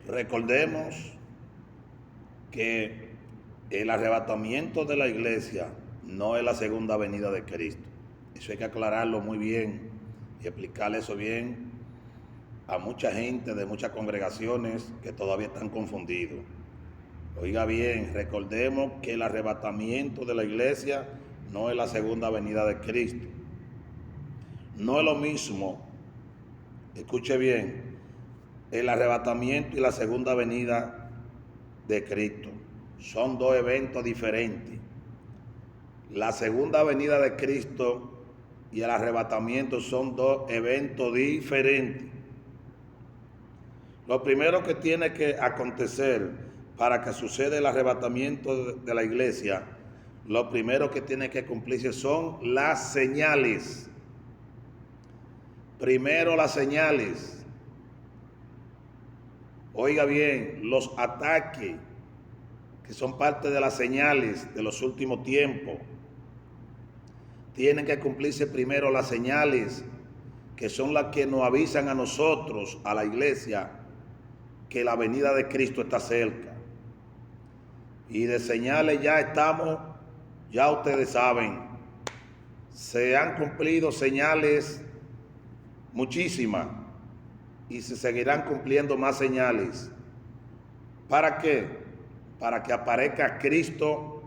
Recordemos que el arrebatamiento de la iglesia no es la segunda venida de Cristo. Eso hay que aclararlo muy bien y explicarle eso bien a mucha gente de muchas congregaciones que todavía están confundidos. Oiga bien, recordemos que el arrebatamiento de la iglesia no es la segunda venida de Cristo. No es lo mismo, escuche bien, el arrebatamiento y la segunda venida de Cristo. Son dos eventos diferentes. La segunda venida de Cristo y el arrebatamiento son dos eventos diferentes. Lo primero que tiene que acontecer para que suceda el arrebatamiento de la iglesia, lo primero que tiene que cumplirse son las señales. Primero las señales. Oiga bien, los ataques que son parte de las señales de los últimos tiempos. Tienen que cumplirse primero las señales que son las que nos avisan a nosotros, a la iglesia, que la venida de Cristo está cerca. Y de señales ya estamos, ya ustedes saben, se han cumplido señales muchísimas y se seguirán cumpliendo más señales. ¿Para qué? Para que aparezca Cristo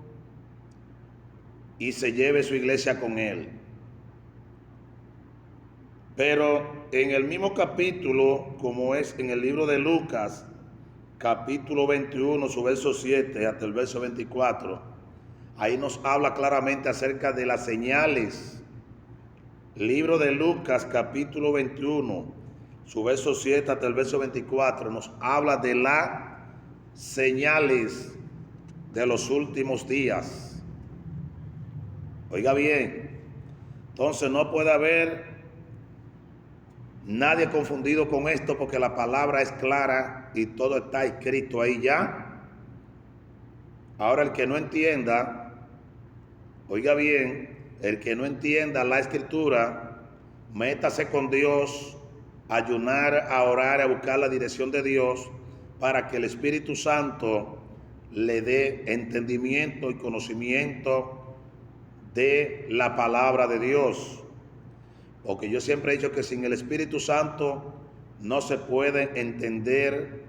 y se lleve su iglesia con él. Pero en el mismo capítulo, como es en el libro de Lucas, capítulo 21, su verso 7 hasta el verso 24, ahí nos habla claramente acerca de las señales. Libro de Lucas, capítulo 21, su verso 7 hasta el verso 24, nos habla de las señales de los últimos días. Oiga bien, entonces no puede haber nadie confundido con esto, porque la palabra es clara y todo está escrito ahí ya. Ahora el que no entienda, oiga bien, el que no entienda la escritura, métase con Dios, a ayunar, a orar, a buscar la dirección de Dios, para que el Espíritu Santo le dé entendimiento y conocimiento de la palabra de Dios. Porque yo siempre he dicho que sin el Espíritu Santo no se puede entender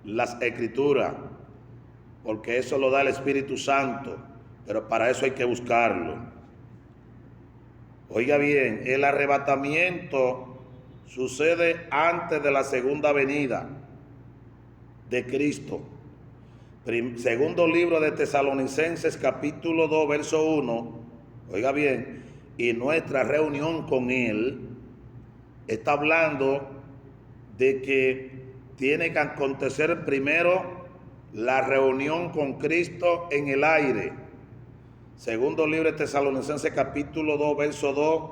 las Escrituras, porque eso lo da el Espíritu Santo, pero para eso hay que buscarlo. Oiga bien, el arrebatamiento sucede antes de la segunda venida de Cristo. Segundo libro de Tesalonicenses, capítulo 2, verso 1, oiga bien, y nuestra reunión con él está hablando de que tiene que acontecer primero la reunión con Cristo en el aire. Segundo libro de Tesalonicenses, capítulo 2, verso 2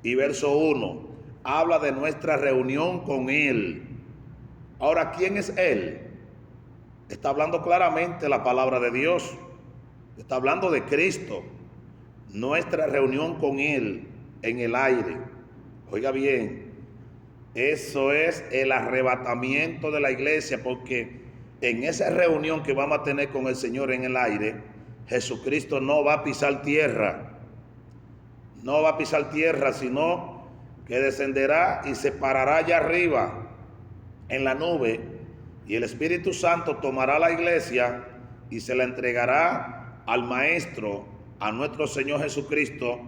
y verso 1, habla de nuestra reunión con él. Ahora, ¿quién es él? Está hablando claramente la palabra de Dios, está hablando de Cristo. Nuestra reunión con él en el aire. Oiga bien, eso es el arrebatamiento de la iglesia, porque en esa reunión que vamos a tener con el Señor en el aire, Jesucristo no va a pisar tierra. No va a pisar tierra, sino que descenderá y se parará allá arriba en la nube, y el Espíritu Santo tomará la iglesia y se la entregará al Maestro, a nuestro Señor Jesucristo,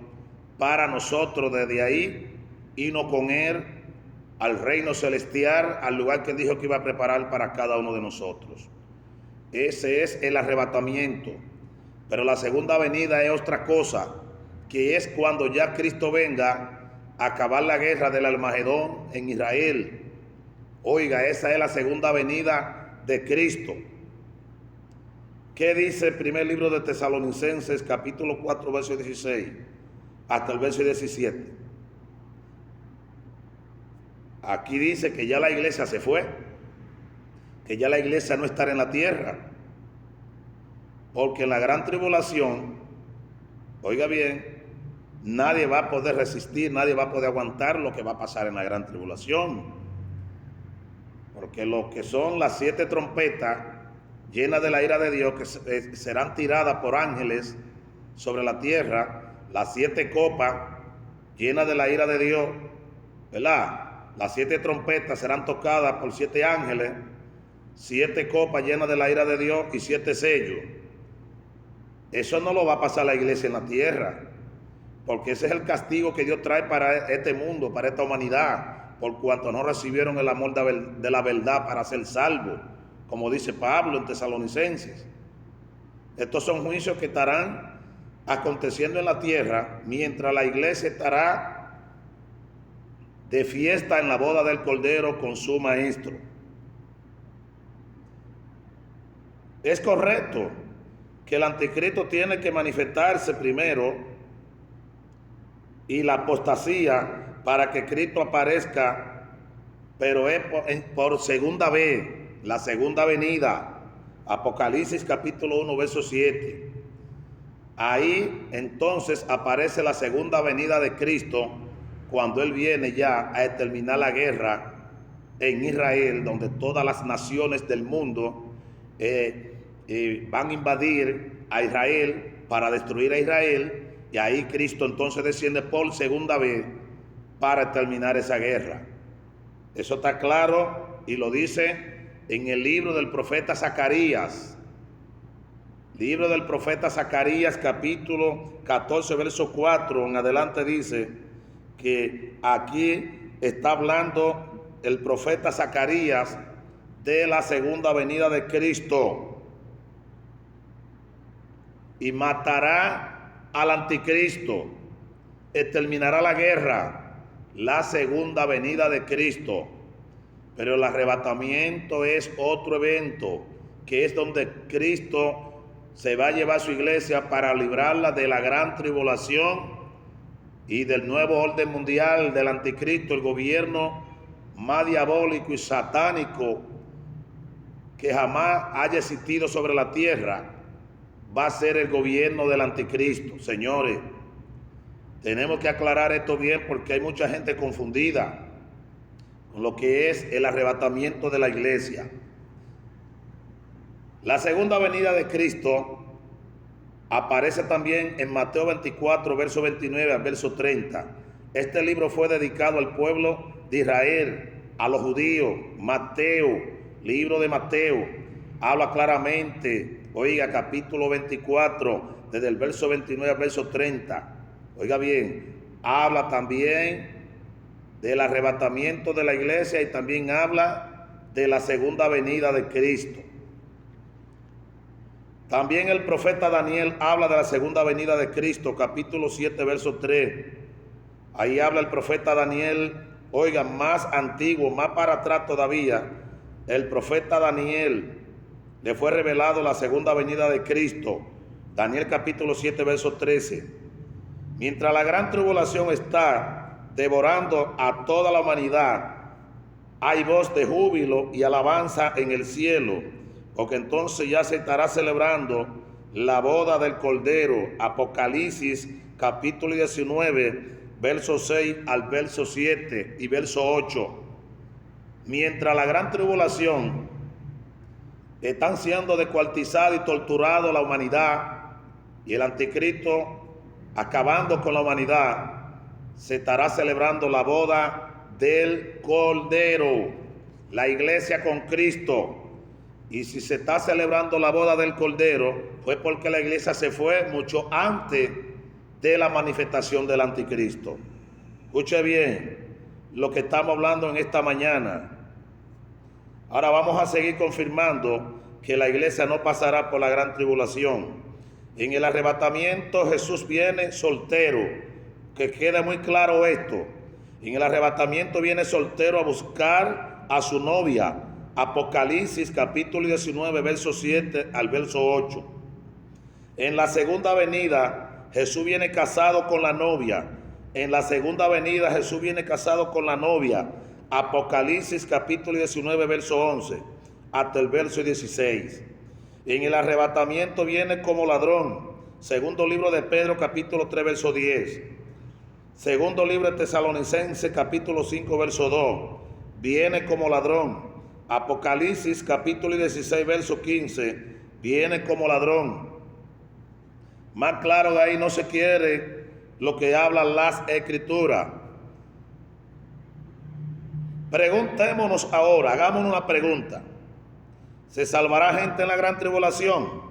para nosotros desde ahí irnos con él al reino celestial, al lugar que dijo que iba a preparar para cada uno de nosotros. Ese es el arrebatamiento. Pero la segunda venida es otra cosa, que es cuando ya Cristo venga a acabar la guerra del Armagedón en Israel. Oiga, esa es la segunda venida de Cristo. ¿Qué dice el primer libro de Tesalonicenses, capítulo 4, verso 16, hasta el verso 17? Aquí dice que ya la iglesia se fue, que ya la iglesia no estará en la tierra, porque en la gran tribulación, oiga bien, nadie va a poder resistir, nadie va a poder aguantar lo que va a pasar en la gran tribulación. porque lo que son las 7 trompetas llenas de la ira de Dios, que serán tiradas por ángeles sobre la tierra, las 7 copas llenas de la ira de Dios, ¿verdad? Las 7 trompetas serán tocadas por 7 ángeles, 7 copas llenas de la ira de Dios y 7 sellos. Eso no lo va a pasar la iglesia en la tierra, porque ese es el castigo que Dios trae para este mundo, para esta humanidad, por cuanto no recibieron el amor de la verdad para ser salvos, como dice Pablo en Tesalonicenses. Estos son juicios que estarán aconteciendo en la tierra mientras la iglesia estará de fiesta en la boda del Cordero con su Maestro. Es correcto que el anticristo tiene que manifestarse primero y la apostasía para que Cristo aparezca, pero es por segunda vez, la segunda venida. Apocalipsis capítulo 1 verso 7. Ahí entonces aparece la segunda venida de Cristo, cuando Él viene ya a terminar la guerra en Israel, donde todas las naciones del mundo van a invadir a Israel para destruir a Israel, y ahí Cristo entonces desciende por segunda vez para terminar esa guerra. Eso está claro y lo dice en el libro del profeta Zacarías. Libro del profeta Zacarías, capítulo 14, verso 4 en adelante, dice que aquí está hablando el profeta Zacarías de la segunda venida de Cristo. Y matará al anticristo, terminará la guerra, la segunda venida de Cristo. Pero el arrebatamiento es otro evento, que es donde Cristo se va a llevar a su iglesia para librarla de la gran tribulación y del nuevo orden mundial del anticristo, el gobierno más diabólico y satánico que jamás haya existido sobre la tierra. Va a ser el gobierno del anticristo. Señores, tenemos que aclarar esto bien, porque hay mucha gente confundida con lo que es el arrebatamiento de la iglesia. La segunda venida de Cristo aparece también en Mateo 24, verso 29 al verso 30. Este libro fue dedicado al pueblo de Israel, a los judíos. Mateo, libro de Mateo, habla claramente. Oiga, capítulo 24, desde el verso 29 al verso 30. Oiga bien, habla también del arrebatamiento de la iglesia y también habla de la segunda venida de Cristo. También el profeta Daniel habla de la segunda venida de Cristo, capítulo 7, verso 3. Ahí habla el profeta Daniel, oiga, más antiguo, más para atrás todavía. El profeta Daniel le fue revelado la segunda venida de Cristo. Daniel capítulo 7, verso 13. Mientras la gran tribulación está devorando a toda la humanidad, hay voz de júbilo y alabanza en el cielo, porque entonces ya se estará celebrando la boda del Cordero. Apocalipsis capítulo 19, verso 6 al verso 7 y verso 8. Mientras la gran tribulación están siendo descuartizada y torturada la humanidad, y el anticristo acabando con la humanidad, se estará celebrando la boda del Cordero, la iglesia con Cristo. Y si se está celebrando la boda del Cordero, fue porque la iglesia se fue mucho antes de la manifestación del anticristo. Escuche bien lo que estamos hablando en esta mañana. Ahora vamos a seguir confirmando que la iglesia no pasará por la gran tribulación. En el arrebatamiento Jesús viene soltero, que quede muy claro esto. En el arrebatamiento viene soltero a buscar a su novia. Apocalipsis capítulo 19, verso 7 al verso 8. En la segunda venida Jesús viene casado con la novia. En la segunda venida Jesús viene casado con la novia. Apocalipsis capítulo 19, verso 11 hasta el verso 16. En el arrebatamiento viene como ladrón. Segundo libro de Pedro capítulo 3, verso 10. Segundo libro de Tesalonicenses capítulo 5, verso 2. Viene como ladrón. Apocalipsis capítulo 16, verso 15, viene como ladrón. Más claro de ahí no se quiere lo que hablan las escrituras. Preguntémonos ahora, hagámonos una pregunta. ¿Se salvará gente en la gran tribulación?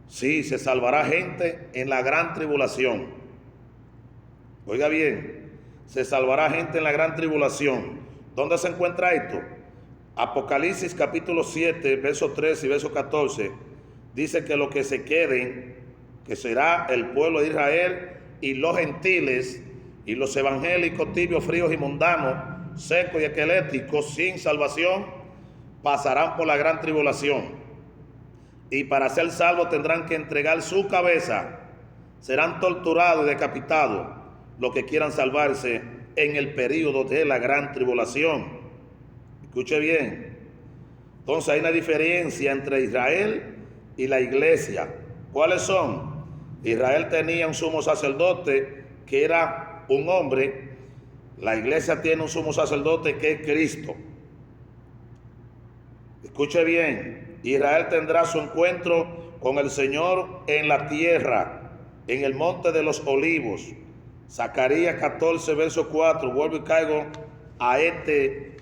Sí, se salvará gente en la gran tribulación. Oiga bien, se salvará gente en la gran tribulación. ¿Dónde se encuentra esto? Apocalipsis capítulo 7, verso 13 y verso 14, dice que los que se queden, que será el pueblo de Israel y los gentiles y los evangélicos tibios, fríos y mundanos, secos y esqueléticos, sin salvación, pasarán por la gran tribulación. Y para ser salvos tendrán que entregar su cabeza. Serán torturados y decapitados los que quieran salvarse en el período de la gran tribulación. Escuche bien. Entonces hay una diferencia entre Israel y la iglesia. ¿Cuáles son? Israel tenía un sumo sacerdote que era un hombre. La iglesia tiene un sumo sacerdote que es Cristo. Escuche bien. Israel tendrá su encuentro con el Señor en la tierra, en el monte de los olivos. Zacarías 14, verso 4. Vuelvo y caigo a este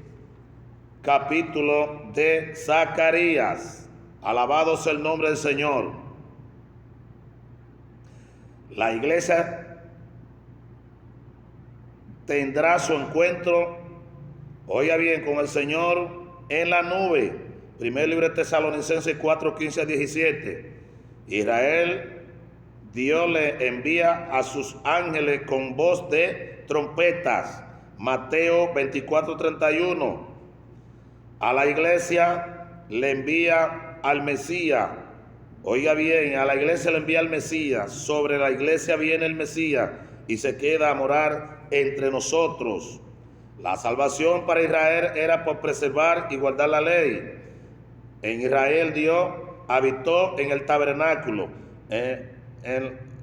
capítulo de Zacarías. Alabado sea el nombre del Señor. La iglesia tendrá su encuentro, oiga bien, con el Señor en la nube. Primer libro de Tesalonicenses 4, 15 a 17. Israel, Dios le envía a sus ángeles con voz de trompetas. Mateo 24, 31. A la iglesia le envía al Mesías. Oiga bien, a la iglesia le envía al Mesías. Sobre la iglesia viene el Mesías y se queda a morar entre nosotros. La salvación para Israel era por preservar y guardar la ley. En Israel Dios habitó en el tabernáculo.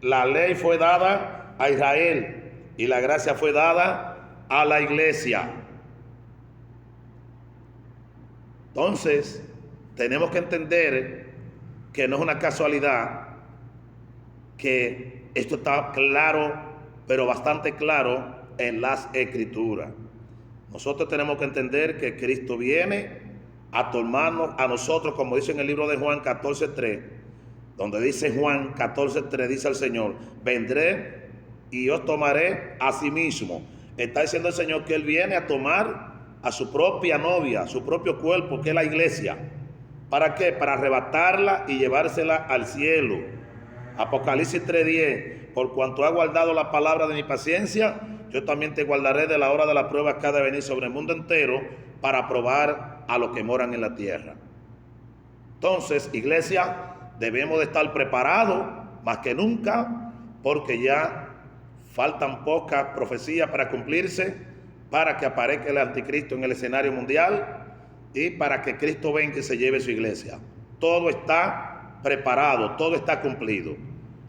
La ley fue dada a Israel y la gracia fue dada a la iglesia. Entonces, tenemos que entender que no es una casualidad, que esto está claro, pero bastante claro en las escrituras. Nosotros tenemos que entender que Cristo viene a tomarnos a nosotros, como dice en el libro de Juan 14:3, donde dice Juan 14:3, dice el Señor: vendré y os tomaré a sí mismo. Está diciendo el Señor que Él viene a tomar a su propia novia, su propio cuerpo, que es la iglesia. ¿Para qué? Para arrebatarla y llevársela al cielo. Apocalipsis 3:10, por cuanto ha guardado la palabra de mi paciencia, yo también te guardaré de la hora de la prueba que ha de venir sobre el mundo entero, para probar a los que moran en la tierra. Entonces, iglesia, debemos de estar preparados más que nunca, porque ya faltan pocas profecías para cumplirse, para que aparezca el anticristo en el escenario mundial y para que Cristo venga y se lleve su iglesia. Todo está preparado, todo está cumplido.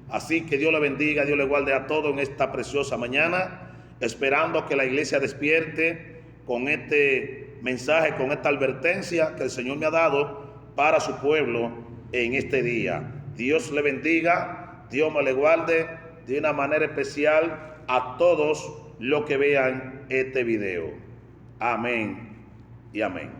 Así que Dios le bendiga, Dios le guarde a todos en esta preciosa mañana, esperando que la iglesia despierte con este mensaje, con esta advertencia que el Señor me ha dado para su pueblo en este día. Dios le bendiga, Dios me le guarde de una manera especial a todos los que vean este video. Amén y amén.